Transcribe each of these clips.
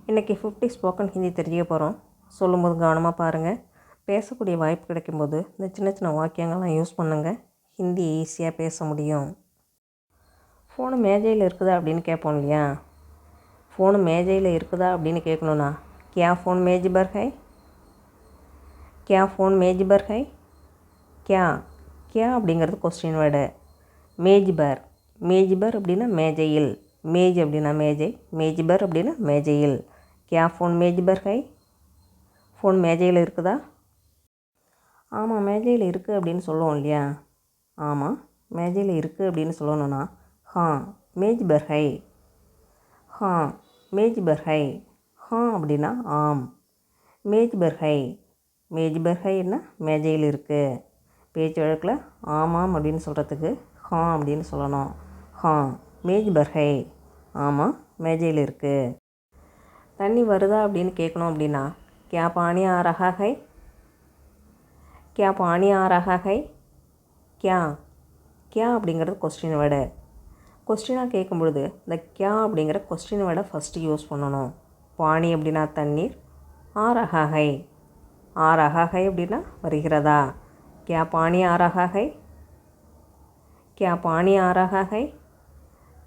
இன்றைக்கி 50 ஸ்போக்கன் ஹிந்தி தெரிஞ்சுக்க போகிறோம். சொல்லும்போது கவனமாக பாருங்கள். பேசக்கூடிய வாய்ப்பு கிடைக்கும்போது இந்த சின்ன சின்ன வாக்கியங்கள்லாம் யூஸ் பண்ணுங்கள். ஹிந்தி ஈஸியாக பேச முடியும். ஃபோனு மேஜையில் இருக்குதா அப்படின்னு கேட்போம் இல்லையா? ஃபோனு மேஜையில் இருக்குதா அப்படின்னு கேட்கணுன்னா கியா ஃபோன் மேஜ் பர் ஹை, கியா ஃபோன் மேஜ் பர் ஹை. கியா கியா அப்படிங்கிறது கொஸ்டின் வேர்டு. மேஜ் பர் மேஜ் பர் அப்படின்னா மேஜையில், மேஜ் அப்படின்னா மேஜை, மேஜ் பர் அப்படின்னா மேஜையில். கியா ஃபோன் மேஜ் பர் ஹை. ஃபோன் மேஜையில் இருக்குதா? ஆமாம், மேஜையில் இருக்குது அப்படின்னு சொல்லுவோம் இல்லையா? ஆமாம், மேஜையில் இருக்குது அப்படின்னு சொல்லணுன்னா ஹா மேஜ் பர் ஹை, ஹா மேஜ் பர் ஹை. ஹா அப்படின்னா ஆம். மேஜ் பர் ஹை, மேஜ் பர் ஹைன்னா மேஜையில் இருக்குது. பேச்சு வழக்கில் ஆமாம் அப்படின்னு சொல்கிறதுக்கு ஹா அப்படின்னு சொல்லணும். ஹா மேஜ் பர் ஹை, ஆமாம் மேஜையில் இருக்குது. தண்ணி வருதா அப்படின்னு கேட்கணும் அப்படின்னா கியா பானி ஆ ரஹா ஹை, கியா பானி ஆ ரஹா ஹை. கியா கியா அப்படிங்கிறது கொஸ்டின் வேர்டு. கொஸ்டினாக கேட்கும் பொழுது இந்த கியா அப்படிங்கிற கொஸ்டின் வேர்டை ஃபஸ்ட்டு யூஸ் பண்ணணும். பானி அப்படின்னா தண்ணீர், ஆ ரஹா ஹை, ஆ ரஹா ஹை அப்படின்னா வருகிறதா. கியா பானி ஆ ரஹா ஹை, கியா பானி ஆ ரஹா ஹை.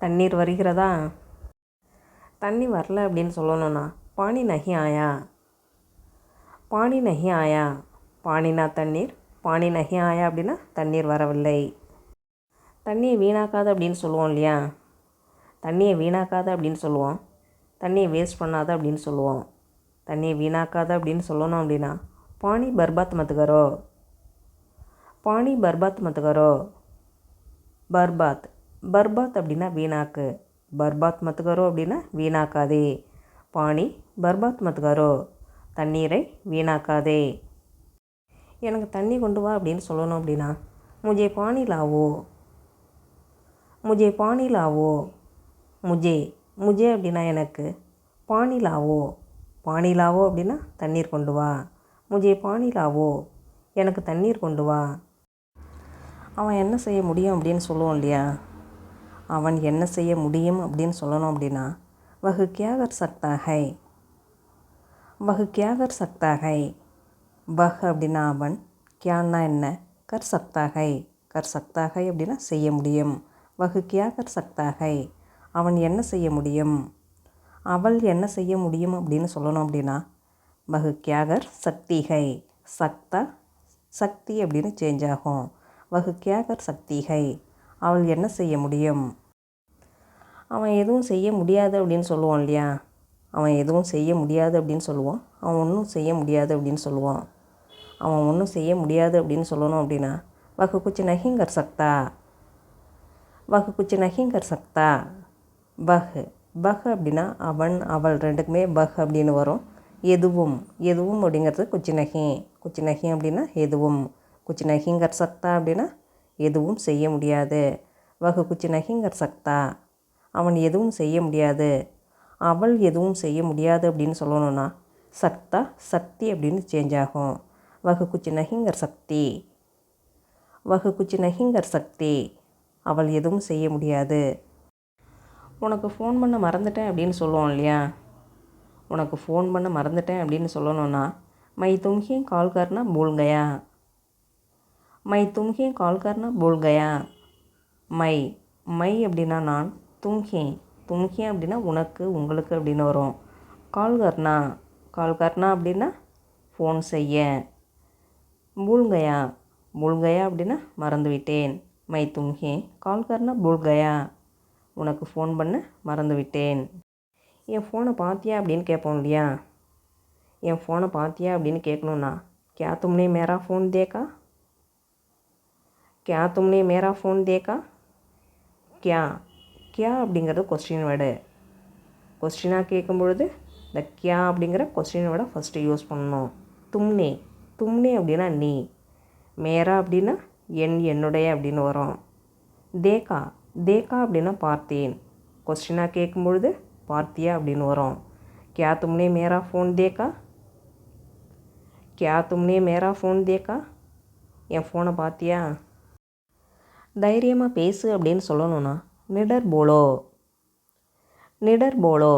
தண்ணீர் வருகிறதா. தண்ணி வரல அப்படின்னு சொல்லணுன்னா பானி நஹி ஆயா, பானி நஹி ஆயா. பானினா தண்ணீர், பானி நஹி ஆயா அப்படின்னா தண்ணீர் வரவில்லை. தண்ணியை வீணாக்காத அப்படின்னு சொல்லுவோம் இல்லையா? தண்ணியை வீணாக்காத அப்படின்னு சொல்லுவோம். தண்ணியை வேஸ்ட் பண்ணாத அப்படின்னு சொல்லுவோம். தண்ணியை வீணாக்காத அப்படின்னு சொல்லணும் அப்படின்னா பானி பர்பாத் மத் கரோ, பானி பர்பாத் மத் கரோ. பர்பாத் பர்பாத் அப்படின்னா வீணாக்கு, பர்பாத் மத் கரோ அப்படின்னா வீணாக்காதே. பானி பர்பாத் மத் கரோ, தண்ணீரை வீணாக்காதே. எனக்கு தண்ணி கொண்டு வா அப்படின்னு சொல்லணும் அப்படின்னா முஜே பானி லாவோ, முஜே பானி லாவோ. முஜே முஜே அப்படின்னா எனக்கு, பானி லாவோ, பானி லாவோ அப்படின்னா தண்ணீர் கொண்டு வா. முஜே பானி லாவோ, எனக்கு தண்ணீர் கொண்டு வா. அவன் என்ன செய்ய முடியும் அப்படின்னு சொல்லுவோம் இல்லையா? அவன் என்ன செய்ய முடியும் அப்படின்னு சொல்லணும் அப்படின்னா வஹ் கியா கர் சக்தா ஹை, வஹ் கியா கர் சக்தா ஹை. வஹ் அப்படின்னா அவன், கியான்னா என்ன, கர் சக்தா ஹை, கர் சக்தா ஹை அப்படின்னா செய்ய முடியும். வஹ் கியா கர் சக்தா ஹை, அவன் என்ன செய்ய முடியும். அவள் என்ன செய்ய முடியும் அப்படின்னு சொல்லணும் அப்படின்னா வஹ் கியா கர் சக்தி ஹை. சக்தா சக்தி அப்படின்னு சேஞ்ச் ஆகும். வஹ் கியா கர் சக்தி ஹை, அவள் என்ன செய்ய முடியும். அவன் எதுவும் செய்ய முடியாது அப்படின்னு சொல்லுவோம் இல்லையா? அவன் எதுவும் செய்ய முடியாது அப்படின்னு சொல்லுவோம். அவன் ஒன்றும் செய்ய முடியாது அப்படின்னு சொல்லுவோம். அவன் ஒன்றும் செய்ய முடியாது அப்படின்னு சொல்லணும் அப்படின்னா வஹ் குச் நஹி கர் சக்தா, வஹ் குச் நஹி கர் சக்தா. வஹ் வஹ் அப்படின்னா அவன் அவள் ரெண்டுக்குமே வஹ் அப்படின்னு வரும். எதுவும் எதுவும் அப்படிங்கிறது குச் நஹி, குச் நஹி அப்படின்னா எதுவும். குச் நஹி கர் சக்தா அப்படின்னா எதுவும் செய்ய முடியாது. வஹ் குச் நஹி கர் சக்தா, அவன் எதுவும் செய்ய முடியாது. அவள் எதுவும் செய்ய முடியாது அப்படின்னு சொல்லணுன்னா சக்தா சக்தி அப்படின்னு சேஞ்ச் ஆகும். வஹ் குச் நஹி கர் சக்தி, வஹ் குச் நஹி கர் சக்தி, அவள் எதுவும் செய்ய முடியாது. உனக்கு ஃபோன் பண்ண மறந்துட்டேன் அப்படின்னு சொல்லுவோம் இல்லையா? உனக்கு ஃபோன் பண்ண மறந்துட்டேன் அப்படின்னு சொல்லணுன்னா மை தும்ஹே கால் கர்னா பூல் கயா, மை தும்ஹே கால் கர்னா பூல் கயா. மை மை அப்படின்னா நான், தும்ஹே தும்ஹே அப்படின்னா உனக்கு உங்களுக்கு அப்படின்னு வரும். கால் கர்னா கால் கர்னா அப்படின்னா ஃபோன் செய்ய. பூல் கயா பூல் கயா அப்படின்னா மறந்து விட்டேன். மை தும்ஹே கால் கர்னா பூல் கயா, உனக்கு ஃபோன் பண்ண மறந்து விட்டேன். என் ஃபோனை பார்த்தியா அப்படின்னு கேட்போம் இல்லையா? என் ஃபோனை பார்த்தியா அப்படின்னு கேட்கணுன்னா கியா தும்னே மேரா ஃபோன் தேக்கா, கியா தும்னே மேரா ஃபோன் தேக்கா. கியா கியா அப்படிங்கிறது கொஸ்டின் வேர்டு. கொஸ்டினாக கேட்கும் பொழுது இந்த கியா அப்படிங்கிற கொஸ்டின் வேர்டை ஃபஸ்ட்டு யூஸ் பண்ணணும். தும்னே தும்னே அப்படின்னா நீ, மேரா அப்படின்னா என்னுடைய அப்படின்னு வரும். தேக்கா தேக்கா அப்படின்னா பார்த்தேன். கொஸ்டினாக கேட்கும் பொழுது பார்த்தியா அப்படின்னு வரும். கியா தும்னே மேரா ஃபோன் தேக்கா, கியா தும்னே மேரா ஃபோன் தேக்கா. என் ஃபோனை பார்த்தியா. தைரியமாக பேசு அப்படின்னு சொல்லணுன்னா நிடர் போலோ, நிடர் போலோ.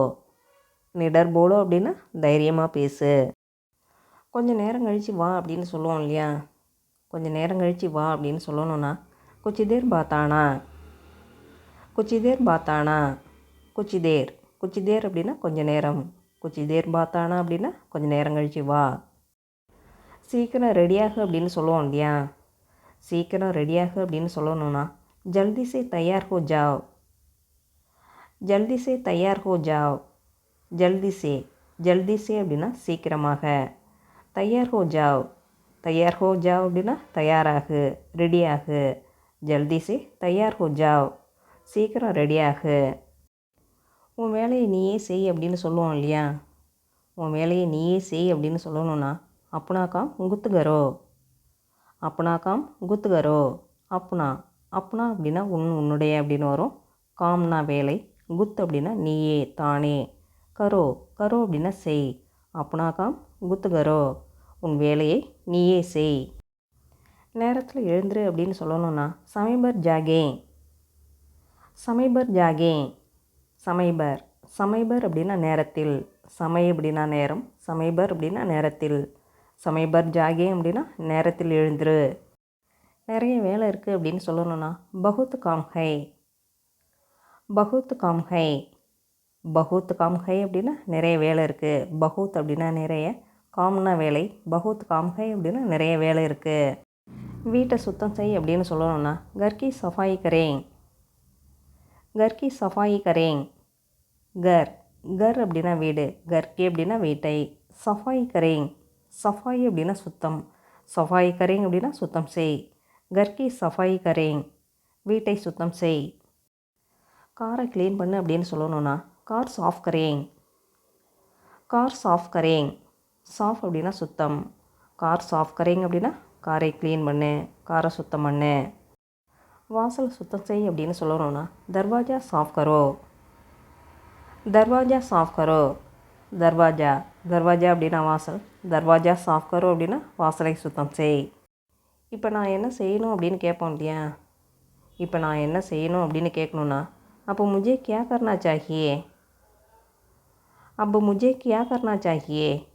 நிடர் போலோ அப்படின்னா தைரியமாக பேசு. கொஞ்சம் நேரம் கழித்து வா அப்படின்னு சொல்லுவோம் இல்லையா? கொஞ்சம் நேரம் கழித்து வா அப்படின்னு சொல்லணுன்னா குச்சி தேர் பாத்தானா, குச்சி தேர் பாத்தானா, குச்சி தேர். குச்சி தேர் அப்படின்னா கொஞ்சம் நேரம். குச்சி தேர் பாத்தானா அப்படின்னா கொஞ்சம் நேரம் கழித்து வா. சீக்கிரம் ரெடியாகு அப்படின்னு சொல்லுவோம் இல்லையா? சீக்கிரம் ரெடியாகு அப்படின்னு சொல்லணுன்னா ஜல்தி சே தயார் ஹோ ஜாவ். ஜல்தி சே தயார் ஹோ ஜாவ். ஜல்தி சே. ஜல்தி சே அப்படின்னா சீக்கிரமாக. தயார் ஹோ ஜாவ். தயார் ஹோ ஜாவ் அப்படின்னா தயாராகு, ரெடியாகு. ஜல்தி சே தயார் ஹோ ஜாவ். சீக்கிரம் ரெடியாகு. உன் வேலையை நீயே செய் அப்படின்னு சொல்லுவோம் இல்லையா? உன் வேலையை நீயே செய் அப்படின்னு சொல்லணுன்னா அப்புனா காம் குத்து கரோ. அப்புனா காம் குத்து கரோ. அப்புனா. அப்புனா அப்படின்னா உன்னுடைய அப்படின்னு வரும். காம்னா வேலை, குத் அப்படின்னா நீயே, தானே. கரோ. கரோ அப்படின்னா செய். அப்புனா காம் குத்து கரோ. உன் வேலையை நீயே செய். நேரத்தில் எழுந்துரு அப்படின்னு சொல்லணுன்னா சமைபர் ஜாகே. சமைபர் ஜாகே. சமைபர். சமைபர் அப்படின்னா நேரத்தில். சமை அப்படின்னா நேரம், சமைபர் அப்படின்னா நேரத்தில். சமைபர் ஜாகே அப்படின்னா நேரத்தில் எழுந்துரு. நிறைய வேலை இருக்குது அப்படின்னு சொல்லணுன்னா பகுத் காம் ஹை. பகுத் காம் ஹை. பகுத் காம் ஹை அப்படின்னா நிறைய வேலை இருக்குது. பகுத் அப்படின்னா நிறைய, காம்னா வேலை. பகுத் காம் ஹை அப்படின்னா நிறைய வேலை இருக்குது. வீட்டை சுத்தம் செய் அப்படின்னு சொல்லணுன்னா கர்கி சஃபாயி கரேங். கர்கி சஃபாயி கரேங். கர். கர் அப்படின்னா வீடு, கர்கி அப்படின்னா வீட்டை. சஃபாயி கரேங். சஃபாயி அப்படின்னா சுத்தம். சஃபாயி கரேங் அப்படின்னா சுத்தம் செய். கர்கி சஃபாயி கரேங். வீட்டை சுத்தம் செய். காரை க்ளீன் பண்ணு அப்படின்னு சொல்லணுன்னா கார் சாஃப் கரேங். கார் சாஃப் கரேங். சாஃப் அப்படின்னா சுத்தம். கார் சாஃப் கரேங் அப்படின்னா காரை க்ளீன் பண்ணு, காரை சுத்தம் பண்ணு. வாசல் சுத்தம் செய் அப்படின்னு சொல்லணுன்னா தர்வாஜா சாஃப் கரோ. தர்வாஜா சாஃப் கரோ. தர்வாஜா. தர்வாஜா அப்படின்னா வாசல். தர்வாஜா சாஃப் கரோ அப்படின்னா வாசலை சுத்தம் செய். இப்போ நான் என்ன செய்யணும் அப்படின்னு கேட்போம் இல்லையா? இப்போ நான் என்ன செய்யணும் அப்படின்னு கேட்கணுன்னா அப்போ முஜே கியா கர்னா சாஹியே. அப்போ முஜே கியா கர்னா சாஹியே.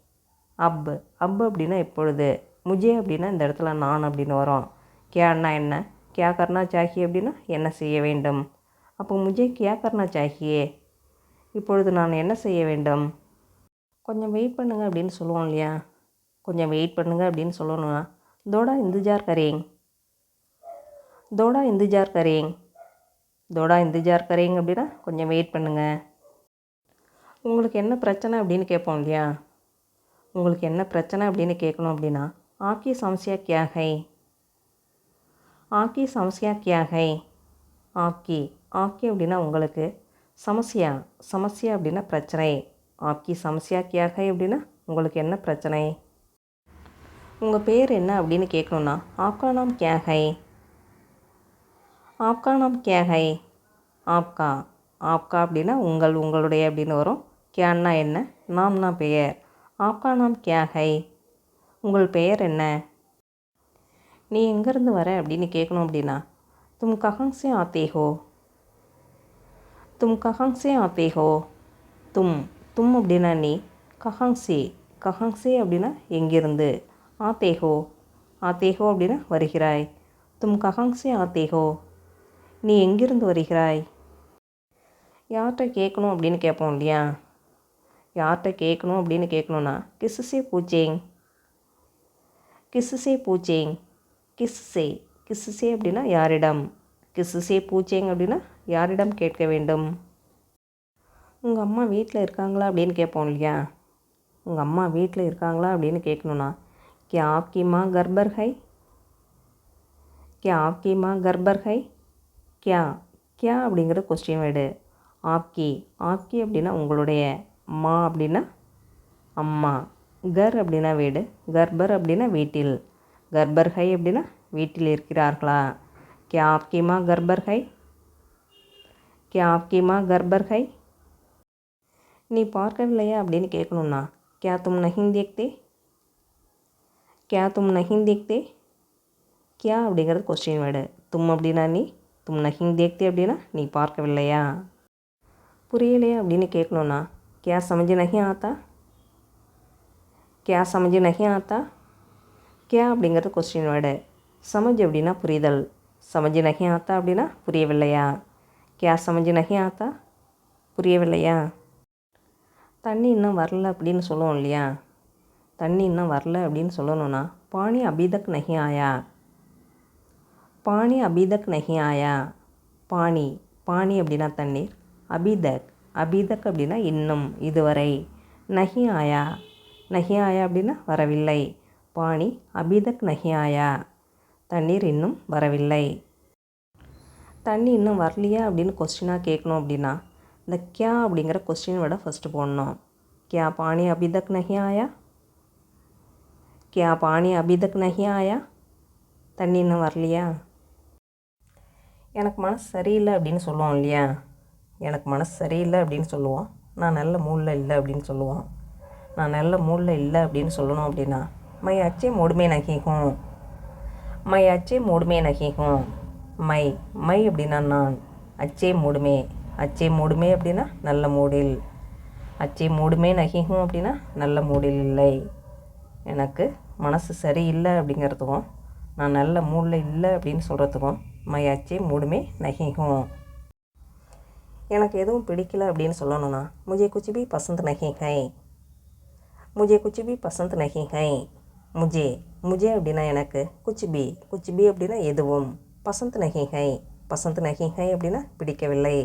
அப். அப் அப்படின்னா எப்பொழுது. முஜே அப்படின்னா இந்த இடத்துல நான் அப்படின்னு வரும். கியான்னா என்ன, கியா கர்னா சாஹியே அப்படின்னா என்ன செய்ய வேண்டும். அப்போ முஜே கியா கர்னா சாஹியே. இப்பொழுது நான் என்ன செய்ய வேண்டும். கொஞ்சம் வெயிட் பண்ணுங்க அப்படின்னு சொல்லுவோம் இல்லையா? கொஞ்சம் வெயிட் பண்ணுங்க அப்படின்னு சொல்லணும்னா தோடா இந்துஜார் கரேங். தோடா இந்துஜார் கரேங். தோடா இந்துஜார் கரேங் அப்படின்னா கொஞ்சம் வெயிட் பண்ணுங்கள். உங்களுக்கு என்ன பிரச்சனை அப்படின்னு கேட்போம் இல்லையா? உங்களுக்கு என்ன பிரச்சனை அப்படின்னு கேட்கணும் அப்படின்னா ஆக்கி சமஸ்யா கியா ஹை. ஆக்கி சமஸ்யா கியா ஹை. ஆக்கி. ஆக்கி அப்படின்னா உங்களுக்கு. சமஸ்யா. சமஸ்யா அப்படின்னா பிரச்சனை. ஆக்கி சமஸ்யா கியா ஹை அப்படின்னா உங்களுக்கு என்ன பிரச்சனை. உங்கள் பேர் என்ன அப்படின்னு கேட்கணுன்னா ஆப்கா நாம் கியா ஹை. ஆப்கா நாம் கியா ஹை. ஆப்கா. ஆப்கா அப்படின்னா உங்கள், உங்களுடைய அப்படின்னு வரும். கியான்னா என்ன, நாம்னா பெயர். ஆப்கா நாம் கியா ஹை. உங்கள் பெயர் என்ன. நீ எங்கேருந்து வர அப்படின்னு கேட்கணும் அப்படின்னா தும் கஹாங் சே ஆத்தே ஹோ. தும் கஹாங் சே ஆத்தே ஹோ. தும். தும் அப்படின்னா நீ. கஹாங் சே. கஹாங் சே அப்படின்னா எங்கிருந்து. ஆத்தே ஹோ. ஆத்தே ஹோ அப்படின்னா வருகிறாய். தும் கஹாங் சே ஆத்தே ஹோ. நீ எங்கிருந்து வருகிறாய். யார்கிட்ட கேட்கணும் அப்படின்னு கேட்போம் இல்லையா? யார்கிட்ட கேட்கணும் அப்படின்னு கேட்கணுன்னா கிஸ்ஸே பூச்சேங். கிஸ்ஸே பூச்சேங். கிஸ்ஸே. கிஸ்ஸே அப்படின்னா யாரிடம். கிஸ்ஸே பூச்சேங் அப்படின்னா யாரிடம் கேட்க வேண்டும். உங்கள் அம்மா வீட்டில் இருக்காங்களா அப்படின்னு கேட்போம் இல்லையா? உங்கள் அம்மா வீட்டில் இருக்காங்களா அப்படின்னு கேட்கணுன்னா கியா ஆப்கி மா கர் பர் ஹை. கியா ஆப்கி மா கர் பர் ஹை. கியா. கியா அப்படிங்கிறது கொஸ்டின் வேர்டு. ஆப்கி. ஆப்கி அப்படின்னா உங்களுடைய. மா அப்படின்னா அம்மா. கர் அப்படின்னா வீடு. கர்பர் அப்படின்னா வீட்டில். கர்பர் ஹை அப்படின்னா வீட்டில் இருக்கிறார்களா. கியா ஆப்கி மா கர்பர் ஹை. கியா ஆப்கி மா கர்பர் ஹை. நீ பார்க்கவில்லையா அப்படின்னு கேட்கணுன்னா கியா தும் நஹீன் தேக்தே. கியா தும் நஹீன் தேக்தே. கியா அப்படிங்கிறது கொஸ்டின் வேர்டு. தும் அப்படின்னா நீ. தும் நஹீன் தேக்தே அப்படின்னா நீ பார்க்கவில்லையா. புரியலையா அப்படின்னு கேட்கணுன்னா क्या समझ नहीं आता, क्या समझ नहीं आता. क्या அப்படிங்கிறது கொஸ்டின் வேர்டு. சமஜ் அப்படின்னா புரிதல். சமஜ் நஹி ஆத்தா அப்படின்னா புரியவில்லையா. क्या समझ नहीं आता புரியவில்லையா. தண்ணி இன்னும் வரல அப்படின்னு சொல்லுவோம் இல்லையா. தண்ணி இன்னும் வரல அப்படின்னு சொல்லணும்னா பானி அபிதக் நஹி ஆயா, பானி அபிதக் நஹி ஆயா. பானி, பானி அப்படின்னா தண்ணீர். அபிதக், அபிதக் அப்படின்னா இன்னும், இதுவரை. நஹி ஆயா, நஹி ஆயா அப்படின்னா வரவில்லை. பானி அபிதக் நஹி ஆயா, தண்ணீர் இன்னும் வரவில்லை. தண்ணி இன்னும் வரலையா அப்படின்னு கொஸ்டினாக கேட்கணும் அப்படின்னா இந்த கியா அப்படிங்கிற கொஸ்டின் விட ஃபஸ்ட்டு போடணும். கியா பானி அபிதக் நஹி ஆயா, கியா பானி அபிதக் நஹி ஆயா. தண்ணி இன்னும் வரலையா. எனக்கு மனசு சரியில்லை அப்படின்னு சொல்லுவோம் இல்லையா. எனக்கு மனசு சரியில்லை அப்படின்னு சொல்லுவோம். நான் நல்ல மூடில் இல்லை அப்படின்னு சொல்லுவோம். நான் நல்ல மூடில் இல்லை அப்படின்னு சொல்லணும் அப்படின்னா மை அச்சே மூடுமே நகிகும், மை அச்சே மூடுமே நகிகும். மை, மை அப்படின்னா நான். அச்சே மூடுமே, அச்சே மூடுமே அப்படின்னா நல்ல மூடில். அச்சே மூடுமே நகிகும் அப்படின்னா நல்ல மூடில் இல்லை. எனக்கு மனசு சரியில்லை அப்படிங்கிறதுக்கும் நான் நல்ல மூடில் இல்லை அப்படின்னு சொல்கிறதுக்கும் மை அச்சே மூடுமே நகிகும். எனக்கு எதுவும் பிடிக்கல அப்படின்னு சொல்லணும்னா முझे कुछ भी पसंद नहीं है, मुझे कुछ भी पसंद नहीं है. मुझे, मुझे அப்படின்னா எனக்கு, குச் பி, குச் பி அப்படின்னா எதுவும், பசந்த் நஹி ஹை, பசந்த் நஹி ஹை அப்படின்னா பிடிக்கவில்லை.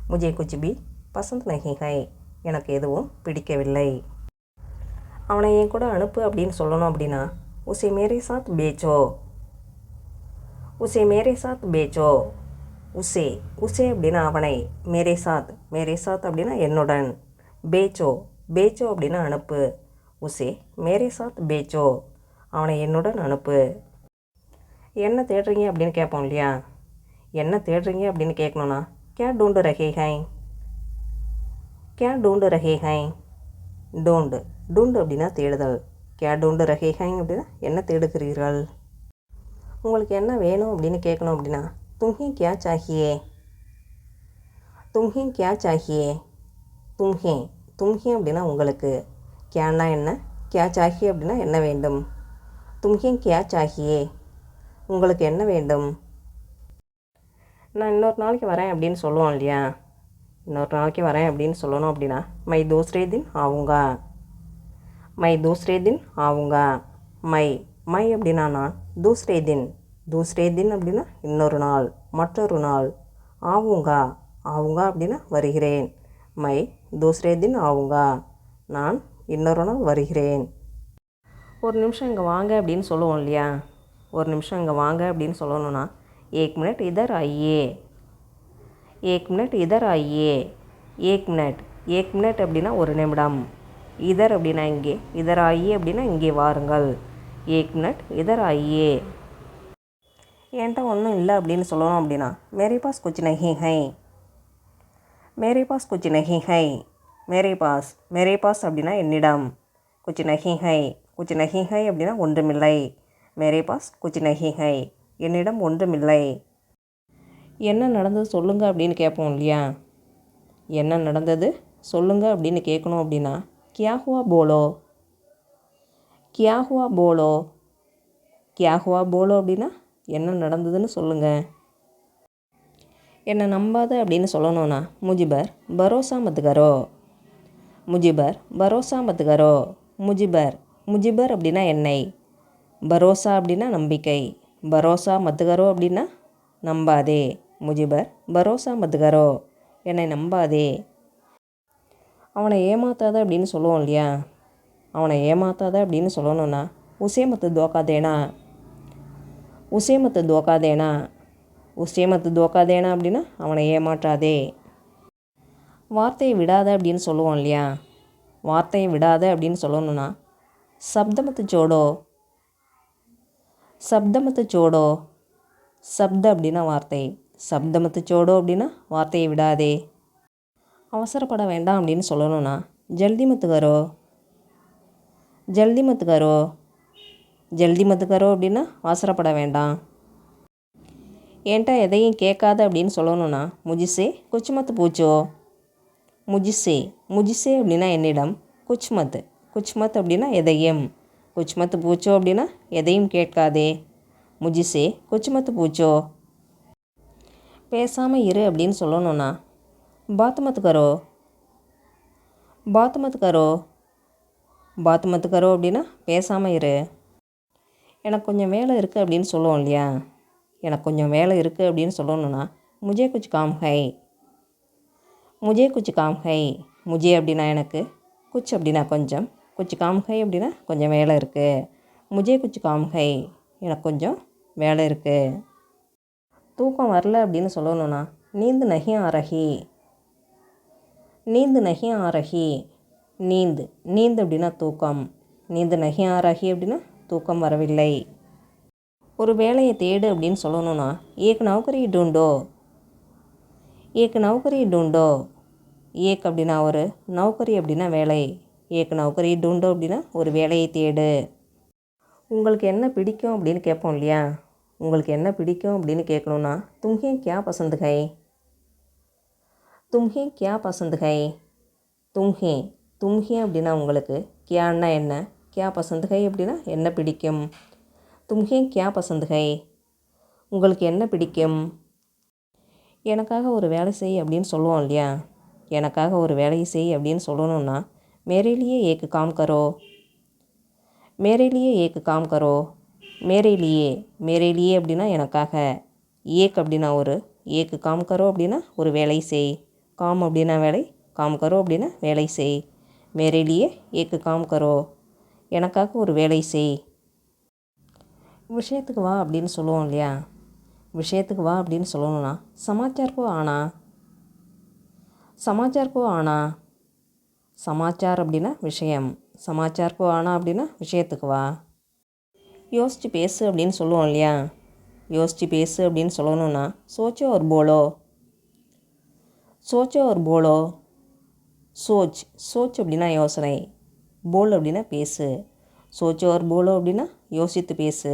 முझे कुछ भी पसंद नहीं है, எனக்கு எதுவும் பிடிக்கவில்லை. அவனை என் கூட அனுப்பு அப்படின்னு சொல்லணும் அப்படின்னா உசே மேரே சாத் பேச்சோ, உசே மேரே சாத் பேச்சோ. உசே, உசே அப்படின்னா அவனை. மேரே சாத், மேரே சாத் அப்படின்னா என்னுடன். பேச்சோ, பேச்சோ அப்படின்னா அனுப்பு. உசே மேரே சாத் பேச்சோ, அவனை என்னுடன் அனுப்பு. என்ன தேடுறீங்க அப்படின்னு கேட்போம் இல்லையா. என்ன தேடுறீங்க அப்படின்னு கேட்கணுன்னா क्या ढूंढ रहे हैं, क्या ढूंढ रहे हैं. ढूंढ, ढूंढ அப்படின்னா தேடுதல். क्या ढूंढ रहे हैं அப்படின்னா என்ன தேடுகிறீர்கள். உங்களுக்கு என்ன வேணும் அப்படின்னு கேட்கணும் அப்படின்னா तुम्हें क्या चाहिए, तुम्हें क्या चाहिए. तुम्हें, तुम्हें அப்படின்னா உங்களுக்கு. क्याன்னா என்ன, क्या चाहिए அப்படின்னா என்ன வேண்டும். तुम्हें क्या चाहिए, உங்களுக்கு என்ன வேண்டும். நான் இன்னொரு நாளைக்கு வரேன் அப்படின்னு சொல்லுவோம் இல்லையா. இன்னொரு நாளைக்கு வரேன் அப்படின்னு சொல்லணும் அப்படின்னா மை தூஸ்ரே தின் ஆவுங்கா, மை தூஸ்ரே தின் ஆவுங்கா. மை, மை அப்படின்னா நான். தூஸ்ரே தின், தூஸ்ரே தின் அப்படின்னா இன்னொரு நாள், மற்றொரு நாள். ஆவுங்கா, ஆவுங்கா அப்படின்னா வருகிறேன். மை தூஸ்ரே தின் ஆவுங்கா, நான் இன்னொரு நாள் வருகிறேன். ஒரு நிமிஷம் இங்கே வாங்க அப்படின்னு சொல்லுவோம் இல்லையா. ஒரு நிமிஷம் இங்கே வாங்க அப்படின்னு சொல்லணும்னா ஏக் மினிட் இதர் ஆயியே, ஏக் மினிட் இதர் ஆயியே. ஏக் மினிட், ஏக் மினிட் அப்படின்னா ஒரு நிமிடம். இதர் அப்படின்னா இங்கே, இதர் ஆயியே அப்படின்னா இங்கே வாருங்கள். ஏக் மினிட் இதர் ஆயியே. என்கிட்ட ஒன்றும் இல்லை அப்படின்னு சொல்லணும் அப்படின்னா மேரே பாஸ் குச் நஹி ஹை, மேரே பாஸ் குச் நஹி ஹை. மேரே பாஸ், மேரே பாஸ் அப்படின்னா என்னிடம். குச் நஹி ஹை, குச் நஹி ஹை அப்படின்னா ஒன்றுமில்லை. மேரே பாஸ் குச் நஹி ஹை, என்னிடம் ஒன்றுமில்லை. என்ன நடந்தது சொல்லுங்க அப்படின்னு கேட்போம் இல்லையா. என்ன நடந்தது சொல்லுங்க அப்படின்னு கேட்கணும் அப்படின்னா கியா ஹுவா போலோ, கியா ஹுவா போலோ. கியா ஹுவா போலோ அப்படின்னா என்ன நடந்ததுன்னு சொல்லுங்கள். என்னை நம்பாத அப்படின்னு சொல்லணும்னா முஜிபர் பரோசா மத் கரோ, முஜிபர் பரோசா மத் கரோ. முஜிபர், முஜிபர் அப்படின்னா என்னை. பரோசா அப்படின்னா நம்பிக்கை. பரோசா மத் கரோ அப்படின்னா நம்பாதே. முஜிபர் பரோசா மத் கரோ, என்னை நம்பாதே. அவனை ஏமாத்தாத அப்படின்னு சொல்லுவோம் இல்லையா. அவனை ஏமாத்தாத அப்படின்னு சொல்லணும்னா உசே மத் தோக்கா தேனா, உசே மத் தோக்கா தேனா. உசே மத் தோக்கா தேனா அப்படின்னா அவனை ஏமாற்றாதே. வார்த்தையை விடாத அப்படின்னு சொல்லுவோம் இல்லையா. வார்த்தையை விடாத அப்படின்னு சொல்லணும்னா சப்தமத்து சோடோ, சப்தமத்து சோடோ. சப்த அப்படின்னா வார்த்தை. சப்தமத்து சோடோ அப்படின்னா வார்த்தையை விடாதே. அவசரப்பட வேண்டாம் அப்படின்னு சொல்லணும்னா ஜல்தி மத்து கரோ, ஜல்தி மத்து கரோ. ஜல்தி மத்து கரோ அப்படின்னா அவசரப்பட வேண்டாம். என்கிட்ட எதையும் கேட்காத அப்படின்னு சொல்லணும்னா முஜிசே குச் மத் பூச்சோ, முஜிசே முஜிசே அப்படின்னா என்னிடம். குச்மத் குச்மத் அப்படின்னா எதையும். குச்மத் பூச்சோ அப்படின்னா எதையும் கேட்காதே. முஜிசே குச்மத் பூச்சோ. பேசாமல் இரு அப்படின்னு சொல்லணும்னா பாத் மத் கரோ. பாத் மத் கரோ. பாத் மத் கரோ அப்படின்னா பேசாமல் இரு. எனக்கு கொஞ்சம் வேலை இருக்குது அப்படின்னு சொல்லுவோம் இல்லையா. எனக்கு கொஞ்சம் வேலை இருக்குது அப்படின்னு சொல்லணும்னா முஜே குச் காம் ஹை. முஜே குச் காம் ஹை. முஜே அப்படின்னா எனக்கு, குச் அப்படின்னா கொஞ்சம், குச் காம் ஹை அப்படின்னா கொஞ்சம் வேலை இருக்குது. முஜே குச் காம் ஹை, எனக்கு கொஞ்சம் வேலை இருக்குது. தூக்கம் வரல அப்படின்னு சொல்லணும்னா நீந்து நஹி ஆ ரஹி. நீந்து நஹி ஆ ரஹி. நீந்து நீந்து அப்படின்னா தூக்கம். நீந்து நஹி ஆ ரஹி அப்படின்னா தூக்கம் வரவில்லை. ஒரு வேலையை தேடு அப்படின்னு சொல்லணும்னா ஏக் நௌகரி டூண்டோ. ஏக் நௌகரி டூண்டோ. ஏக் அப்படின்னா ஒரு, நௌகரி அப்படின்னா வேலை. ஏக் நௌகரி டூண்டோ அப்படின்னா ஒரு வேலையை தேடு. உங்களுக்கு என்ன பிடிக்கும் அப்படின்னு கேட்போம் இல்லையா. உங்களுக்கு என்ன பிடிக்கும் அப்படின்னு கேட்கணுன்னா தும்ஹே கியா பசந்த் ஹை. தும்ஹே கியா பசந்த் ஹை. தும்ஹே தும்ஹே அப்படின்னா உங்களுக்கு, கியான்னா என்ன, கியா பசந்த் ஹை அப்படின்னா என்ன பிடிக்கும். தும்ஹே கியா பசந்த் ஹை, உங்களுக்கு என்ன பிடிக்கும். எனக்காக ஒரு வேலை செய் அப்படின்னு சொல்லுவோம் இல்லையா. எனக்காக ஒரு வேலையை செய் அப்படின்னு சொல்லணும்னா மேரே லியே ஏக் காம் கரோ. மேரே லியே ஏக் காம் கரோ. மேரே லியே மேரே லியே அப்படின்னா எனக்காக, ஏக் அப்படின்னா ஒரு, ஏக்கு காம் கரோ அப்படின்னா ஒரு வேலை செய். காம் அப்படின்னா வேலை, காம் கரோ அப்படின்னா வேலை செய். மேரே லியே ஏக்கு காம் கரோ, எனக்காக ஒரு வேலை செய். விஷயத்துக்கு வா அப்படின்னு சொல்லுவோம் இல்லையா. விஷயத்துக்கு வா அப்படின்னு சொல்லணும்னா சமாச்சார் கோ ஆனா. சமாச்சார் கோ ஆனா. சமாச்சார் அப்படின்னா விஷயம், சமாச்சார் கோ ஆனா அப்படின்னா விஷயத்துக்கு வா. யோசித்து பேசு அப்படின்னு சொல்லுவோம் இல்லையா. யோசித்து பேசு அப்படின்னு சொல்லணும்னா சோச்சோ ஒரு போலோ. சோச்சோ ஒரு போலோ. சோச் சோச் அப்படின்னா யோசனை, போல் அப்படின்னா பேசு. சோச்சோ ஒரு போலோ அப்படின்னா யோசித்து பேசு.